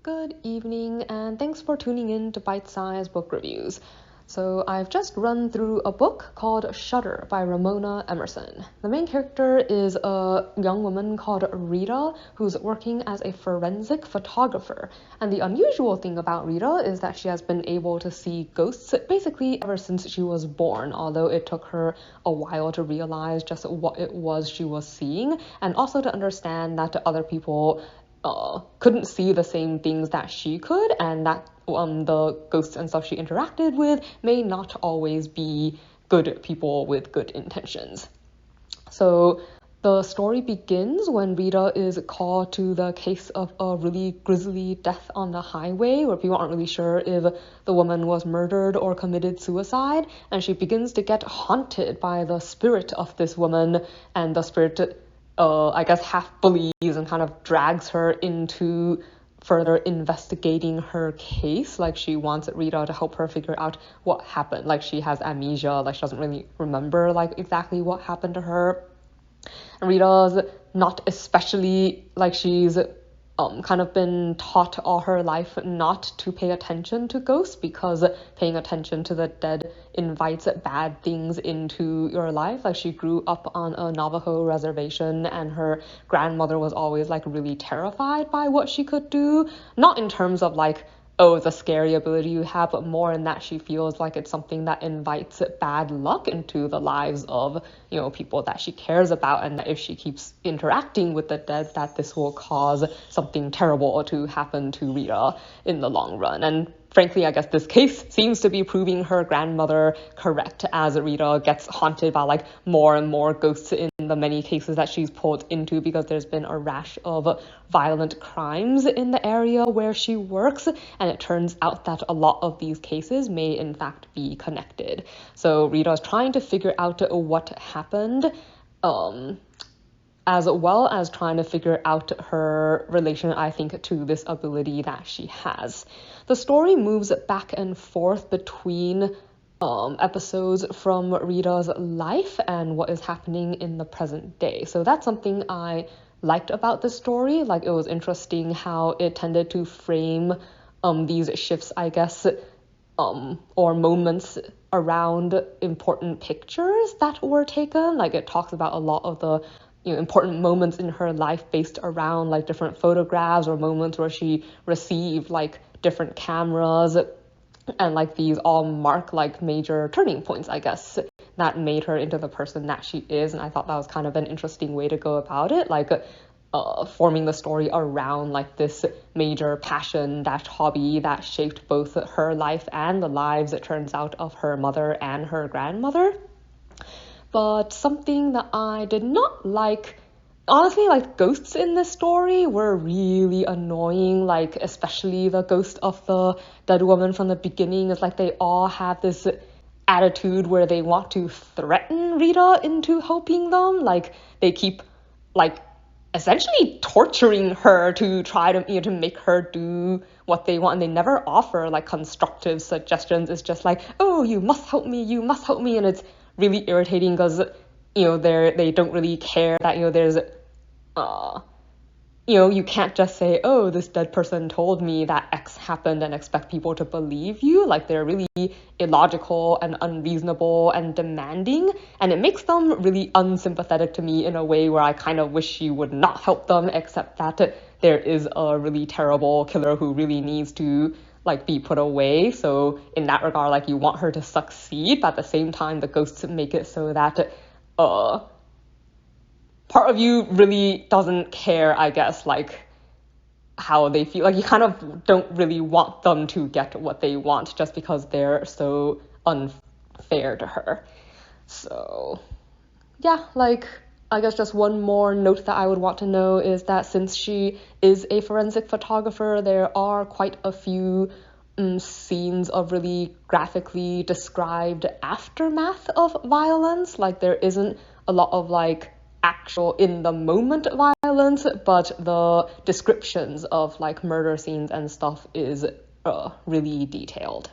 Good evening, and thanks for tuning in to Bite-Size Book Reviews. So I've just run through a book called Shudder by Ramona Emerson. The main character is a young woman called Rita who's working as a forensic photographer. And the unusual thing about Rita is that she has been able to see ghosts basically ever since she was born, although it took her a while to realize just what it was she was seeing, and also to understand that other people couldn't see the same things that she could, and that the ghosts and stuff she interacted with may not always be good people with good intentions. So the story begins when Rita is called to the case of a really grisly death on the highway where people aren't really sure if the woman was murdered or committed suicide, and she begins to get haunted by the spirit of this woman, and the spirit I guess half believes and kind of drags her into further investigating her case. Like, she wants Rita to help her figure out what happened. Like, she has amnesia, like she doesn't really remember like exactly what happened to her. And Rita's not especially, like, she's kind of been taught all her life not to pay attention to ghosts, because paying attention to the dead invites bad things into your life. Like, she grew up on a Navajo reservation, and her grandmother was always like really terrified by what she could do, not in terms of like, oh, it's a scary ability you have, but more in that she feels like it's something that invites bad luck into the lives of, people that she cares about, and that if she keeps interacting with the dead, that this will cause something terrible to happen to Rita in the long run. And frankly, I guess this case seems to be proving her grandmother correct, as Rita gets haunted by like more and more ghosts in the many cases that she's pulled into, because there's been a rash of violent crimes in the area where she works, and it turns out that a lot of these cases may in fact be connected. So Rita is trying to figure out what happened, as well as trying to figure out her relation, I think, to this ability that she has. The story moves back and forth between episodes from Rita's life and what is happening in the present day. So that's something I liked about this story. Like, it was interesting how it tended to frame these shifts, I guess, or moments around important pictures that were taken. Like, it talks about a lot of the important moments in her life based around like different photographs or moments where she received like different cameras, and like these all mark like major turning points, I guess, that made her into the person that she is. And I thought that was kind of an interesting way to go about it, like forming the story around like this major passion, that hobby that shaped both her life and the lives, it turns out, of her mother and her grandmother. But something that I did not like, honestly, like, ghosts in this story were really annoying, like especially the ghost of the dead woman from the beginning. It's like they all have this attitude where they want to threaten Rita into helping them. Like, they keep like essentially torturing her to try to make her do what they want, and they never offer like constructive suggestions. It's just like, oh, you must help me, and it's really irritating because they don't really care that there's you can't just say, oh, this dead person told me that X happened, and expect people to believe you. Like, they're really illogical and unreasonable and demanding, and it makes them really unsympathetic to me in a way where I kind of wish she would not help them, except that there is a really terrible killer who really needs to like be put away. So in that regard, like, you want her to succeed, but at the same time the ghosts make it so that part of you really doesn't care, I guess, like how they feel. Like, you kind of don't really want them to get what they want just because they're so unfair to her. So yeah, like, I guess just one more note that I would want to know is that since she is a forensic photographer, there are quite a few scenes of really graphically described aftermath of violence. Like, there isn't a lot of like actual in the moment violence, but the descriptions of like murder scenes and stuff is really detailed.